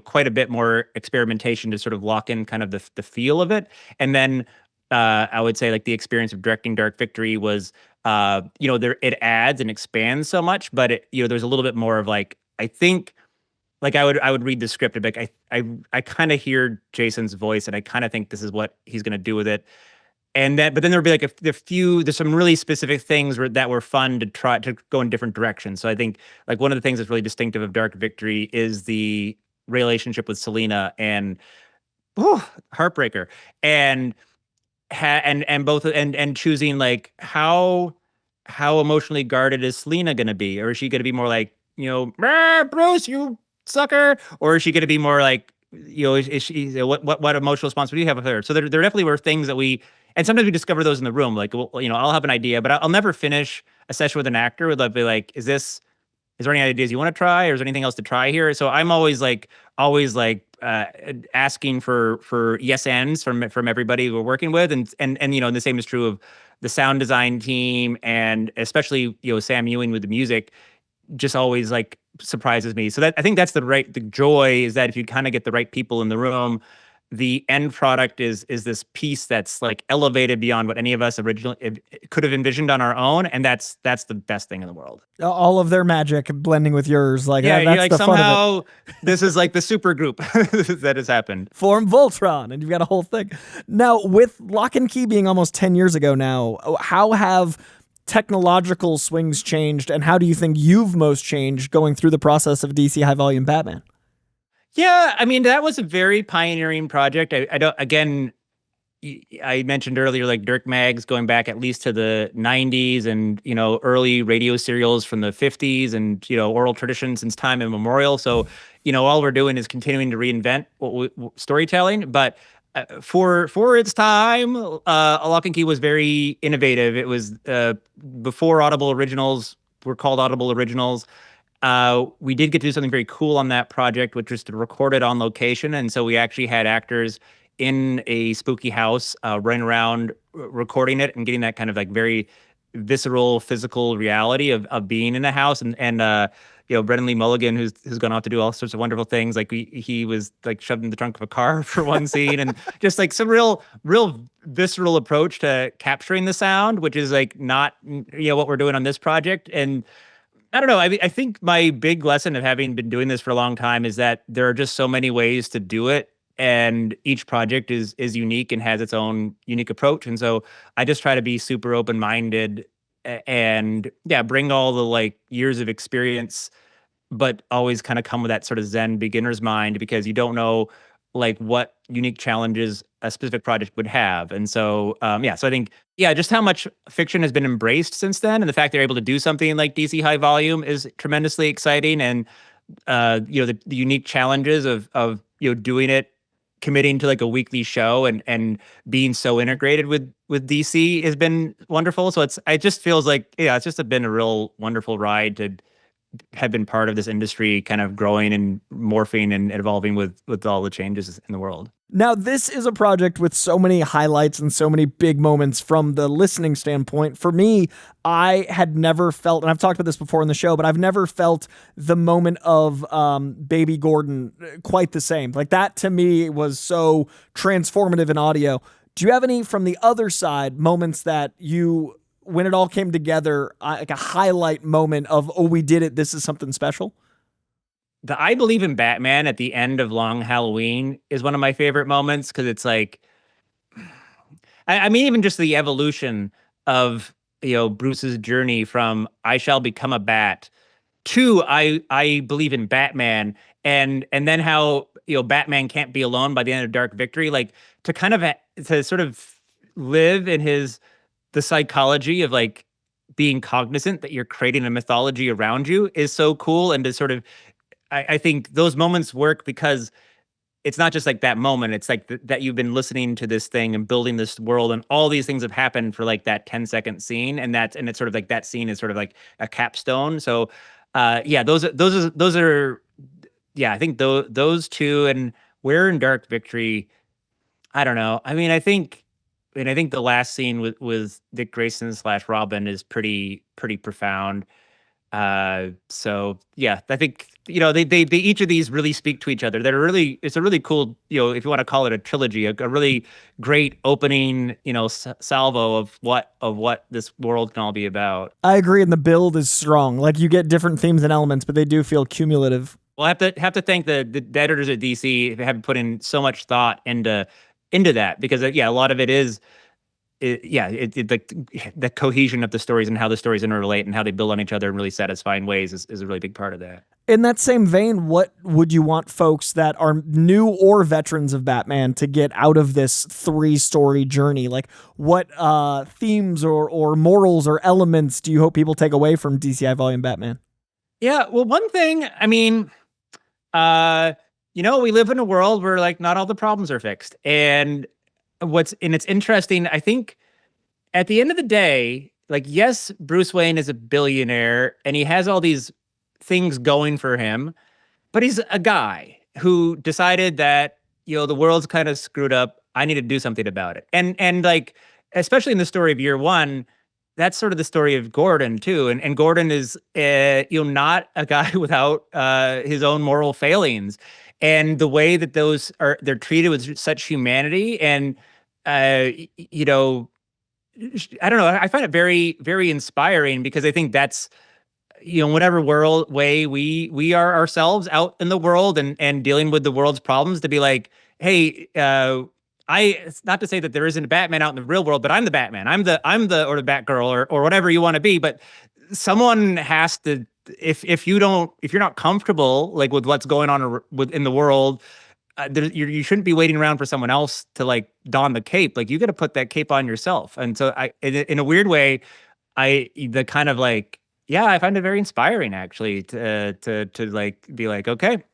quite a bit more experimentation to sort of lock in kind of the feel of it. And then I would say like the experience of directing Dark Victory was, there it adds and expands so much, but there's a little bit more of like, I think, like I would read the script and be like, I kind of hear Jason's voice and I kind of think this is what he's going to do with it. And but then there'd be like there's some really specific things that were fun to try to go in different directions. So I think like one of the things that's really distinctive of Dark Victory is the relationship with Selena and heartbreaker and both and choosing like how emotionally guarded is Selena going to be, or is she going to be more like, "Bruce, you sucker," or is she going to be more like is she, what emotional response do you have with her? So there definitely were things that and sometimes we discover those in the room. Like, I'll have an idea, but I'll never finish a session with an actor without be like, is there any ideas you want to try, or is there anything else to try here? So I'm always asking for yes ands from everybody we're working with, and the same is true of the sound design team, and especially Sam Ewing with the music. Just always like surprises me. So that I think that's the joy is that if you kind of get the right people in the room, the end product is this piece that's like elevated beyond what any of us originally could have envisioned on our own, and that's the best thing in the world. All of their magic blending with yours, like yeah, that's like the somehow fun of it. This is like the super group that has happened. Form Voltron, and you've got a whole thing. Now, with Lock and Key being almost 10 years ago now, how have technological swings changed, and how do you think you've most changed going through the process of DC High Volume Batman? Yeah, I mean, that was a very pioneering project. I mentioned earlier, like Dirk Maggs going back at least to the 90s and, early radio serials from the 50s and, oral tradition since time immemorial. So, all we're doing is continuing to reinvent storytelling. But for its time, Lock and Key was very innovative. It was before Audible Originals were called Audible Originals. We did get to do something very cool on that project, which was to record it on location. And so we actually had actors in a spooky house running around recording it and getting that kind of like very visceral physical reality of being in a house. And Brendan Lee Mulligan, who's gone off to do all sorts of wonderful things. Like he was like shoved in the trunk of a car for one scene, and just like some real visceral approach to capturing the sound, which is like not what we're doing on this project. And I don't know. I think my big lesson of having been doing this for a long time is that there are just so many ways to do it, and each project is unique and has its own unique approach. And so I just try to be super open-minded and bring all the like years of experience, but always kind of come with that sort of Zen beginner's mind, because you don't know like what unique challenges a specific project would have. And so, so I think, just how much fiction has been embraced since then. And the fact they're able to do something like DC High Volume is tremendously exciting. And, the unique challenges of doing it, committing to like a weekly show and being so integrated with DC has been wonderful. So it just feels like, it's just been a real wonderful ride to have been part of this industry kind of growing and morphing and evolving with all the changes in the world. Now, this is a project with so many highlights and so many big moments from the listening standpoint. For me, I had never felt, and I've talked about this before in the show, but I've never felt the moment of Baby Gordon quite the same. Like that to me was so transformative in audio. Do you have any from the other side moments that you, when it all came together, like a highlight moment of, oh, we did it, this is something special? The I Believe in Batman at the end of Long Halloween is one of my favorite moments, because it's like, I mean, even just the evolution of, Bruce's journey from I shall become a bat to I believe in Batman, and then how, Batman can't be alone by the end of Dark Victory, like to kind of to sort of live in the psychology of like being cognizant that you're creating a mythology around you is so cool. And to sort of, I think those moments work because it's not just like that moment. It's like that you've been listening to this thing and building this world, and all these things have happened for like that 10-second scene. And it's sort of like that scene is sort of like a capstone. So those are, I think those two. And where in Dark Victory, I don't know. I mean, I think the last scene with Dick Grayson / Robin is pretty profound. So yeah, I think, they each of these really speak to each other. It's a really cool, if you want to call it a trilogy, a really great opening, salvo of what this world can all be about. I agree. And the build is strong. Like you get different themes and elements, but they do feel cumulative. Well, I have to thank the editors at DC. They have put in so much thought into that, because a lot of it is, the cohesion of the stories and how the stories interrelate and how they build on each other in really satisfying ways is a really big part of that. In that same vein, what would you want folks that are new or veterans of Batman to get out of this 3-story journey? Like what themes or morals or elements do you hope people take away from DCI Volume Batman? Yeah, well, one thing, I mean, we live in a world where like not all the problems are fixed. And it's interesting, I think at the end of the day, like, yes, Bruce Wayne is a billionaire and he has all these things going for him, but he's a guy who decided that, the world's kind of screwed up. I need to do something about it. And like, especially in the story of Year One, that's sort of the story of Gordon too. And Gordon is, not a guy without his own moral failings. And the way that they're treated with such humanity and, I don't know. I find it very, very inspiring because I think that's, whatever way we are ourselves out in the world and dealing with the world's problems, to be like, hey, it's not to say that there isn't a Batman out in the real world, but I'm the Batman. I'm the or the Batgirl or whatever you want to be. But someone has to, if you're not comfortable like with what's going on in the world, you shouldn't be waiting around for someone else to like don the cape. Like you got to put that cape on yourself. And so in a weird way, I find it very inspiring actually to like be like, okay,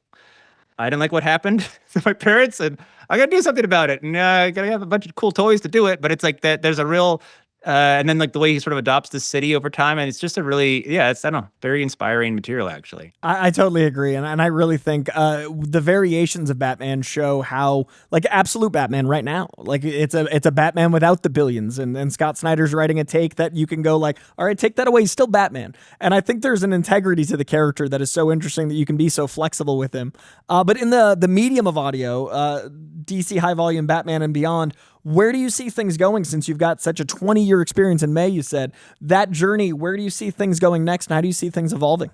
I didn't like what happened to my parents and I got to do something about it. And I got to have a bunch of cool toys to do it. But it's like that there's a real, and then like the way he sort of adopts the city over time. And it's just a really, it's, I don't know, very inspiring material, actually. I totally agree. And I really think the variations of Batman show how, like, absolute Batman right now, like it's a Batman without the billions. And Scott Snyder's writing a take that you can go like, all right, take that away. He's still Batman. And I think there's an integrity to the character that is so interesting that you can be so flexible with him. But in the medium of audio, DC High Volume Batman and Beyond, where do you see things going since you've got such a 20-year experience in May, you said? That journey, where do you see things going next, and how do you see things evolving?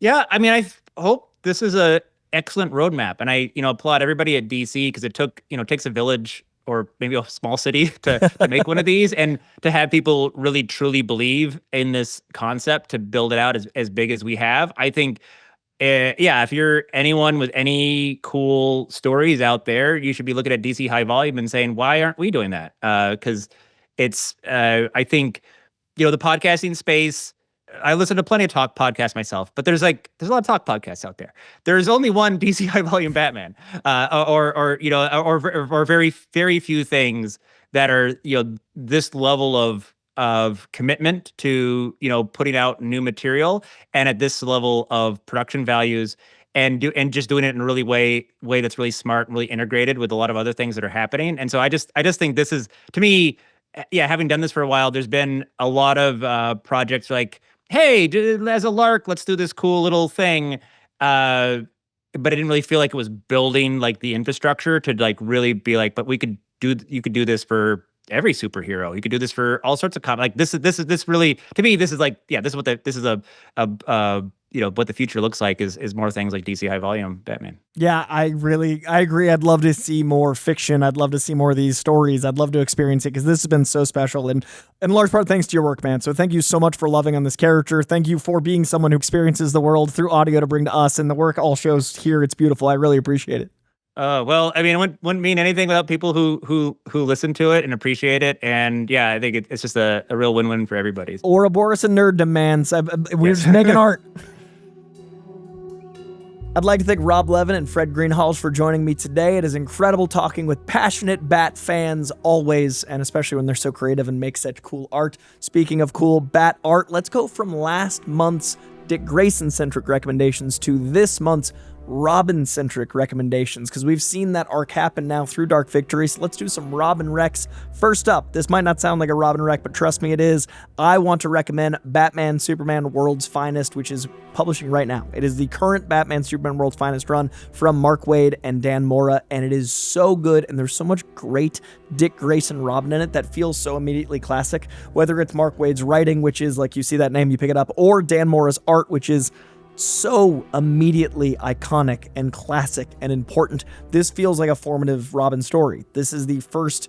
Yeah, I mean, I hope this is a excellent roadmap, and I, applaud everybody at DC because it takes a village or maybe a small city to make one of these and to have people really truly believe in this concept to build it out as big as we have. I think if you're anyone with any cool stories out there, you should be looking at DC High Volume and saying, why aren't we doing that? Because it's, I think, the podcasting space, I listen to plenty of talk podcasts myself, but there's a lot of talk podcasts out there. There's only one DC High Volume Batman, or very, very few things that are, this level of commitment to, putting out new material and at this level of production values and just doing it in a really way that's really smart and really integrated with a lot of other things that are happening. And so I just think this is, to me, having done this for a while, there's been a lot of projects like, hey, as a lark, let's do this cool little thing. But I didn't really feel like it was building like the infrastructure to like really be like, but you could do this for every superhero. You could do this for all sorts of like this really, to me, this is like, this is what the future looks like is more things like DC High Volume Batman. Yeah, I agree. I'd love to see more fiction. I'd love to see more of these stories. I'd love to experience it because this has been so special and in large part thanks to your work, man. So thank you so much for loving on this character. Thank you for being someone who experiences the world through audio to bring to us, and the work all shows here. It's beautiful. I really appreciate it. Well, I mean, it wouldn't mean anything without people who listen to it and appreciate it. And yeah, I think it's just a real win-win for everybody. Ouroboros and nerd demands. We're just making art. I'd like to thank Rob Levin and Fred Greenhalgh for joining me today. It is incredible talking with passionate Bat fans always, and especially when they're so creative and make such cool art. Speaking of cool Bat art, let's go from last month's Dick Grayson-centric recommendations to this month's Robin-centric recommendations, because we've seen that arc happen now through Dark Victory, so let's do some Robin recs. First up, this might not sound like a Robin rec, but trust me, it is. I want to recommend Batman Superman World's Finest, which is publishing right now. It is the current Batman Superman World's Finest run from Mark Waid and Dan Mora, and it is so good, and there's so much great Dick Grayson Robin in it that feels so immediately classic, whether it's Mark Waid's writing, which is like you see that name, you pick it up, or Dan Mora's art, which is so immediately iconic and classic and important. This feels like a formative Robin story. This is the first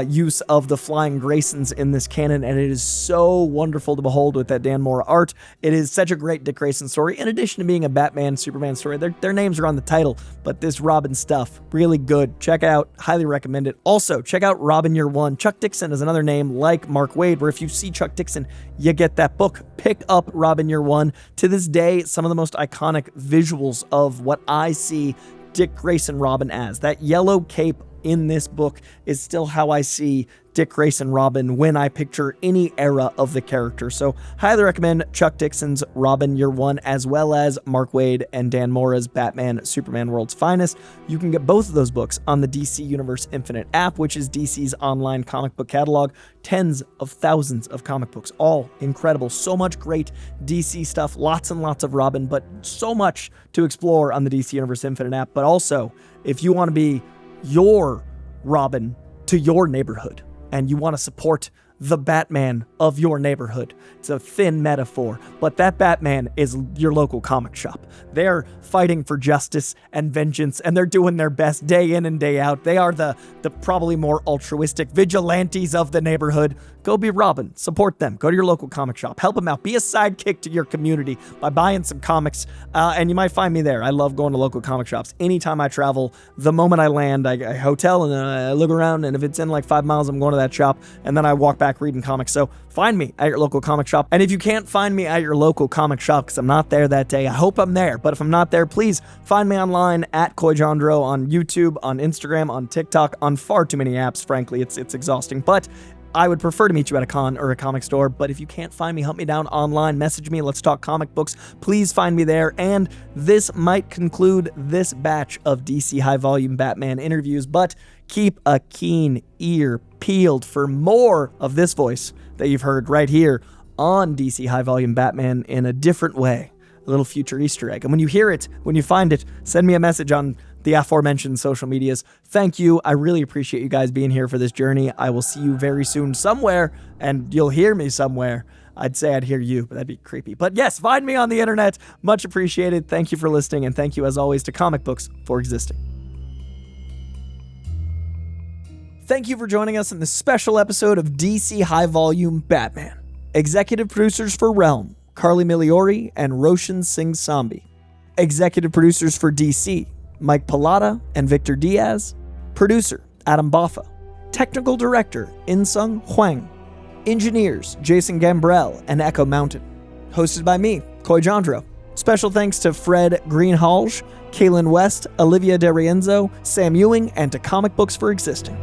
use of the Flying Graysons in this canon, and it is so wonderful to behold with that Dan Mora art. It is such a great Dick Grayson story, in addition to being a Batman, Superman story. Their names are on the title, but this Robin stuff, really good. Check out, highly recommend it. Also, check out Robin Year One. Chuck Dixon is another name like Mark Waid, where if you see Chuck Dixon, you get that book. Pick up Robin Year One. To this day, some of the most iconic visuals of what I see Dick Grayson Robin as. That yellow cape in this book is still how I see Dick Grayson Robin when I picture any era of the character. So highly recommend Chuck Dixon's Robin Year One, as well as Mark Waid and Dan Mora's Batman Superman World's Finest. You can get both of those books on the DC Universe Infinite app, which is DC's online comic book catalog. Tens of thousands of comic books, all incredible. So much great DC stuff, lots and lots of Robin, but so much to explore on the DC Universe Infinite app. But also, if you want to be your Robin to your neighborhood, and you want to support the Batman of your neighborhood. It's a thin metaphor, but that Batman is your local comic shop. They're fighting for justice and vengeance, and they're doing their best day in and day out. They are the probably more altruistic vigilantes of the neighborhood. Go be Robin. Support them. Go to your local comic shop. Help them out. Be a sidekick to your community by buying some comics, and you might find me there. I love going to local comic shops. Anytime I travel, the moment I land, I hotel and I look around, and if it's in like 5 miles, I'm going to that shop, and then I walk back reading comics. So find me at your local comic shop. And if you can't find me at your local comic shop because I'm not there that day, I hope I'm there. But if I'm not there, please find me online at Coy Jandreau on YouTube, on Instagram, on TikTok, on far too many apps. Frankly, it's exhausting. But I would prefer to meet you at a con or a comic store, but if you can't find me, hunt me down online, message me, let's talk comic books. Please find me there. And this might conclude this batch of DC High Volume Batman interviews, but keep a keen ear peeled for more of this voice that you've heard right here on DC High Volume Batman in a different way. A little future Easter egg. And when you hear it, when you find it, send me a message on the aforementioned social medias. Thank you. I really appreciate you guys being here for this journey. I will see you very soon somewhere, and you'll hear me somewhere. I'd say I'd hear you, but that'd be creepy. But yes, find me on the internet. Much appreciated. Thank you for listening, and thank you as always to Comic Books for existing. Thank you for joining us in this special episode of DC High Volume Batman. Executive producers for Realm, Carly Miliori and Roshan Singh Sambi. Executive producers for DC, Mike Pallotta and Victor Diaz. Producer, Adam Boffa. Technical director, Insung Huang. Engineers, Jason Gambrell and Echo Mountain. Hosted by me, Coy Jandreau. Special thanks to Fred Greenhalgh, Kaylin West, Olivia DeRienzo, Sam Ewing, and to Comic Books for Existing.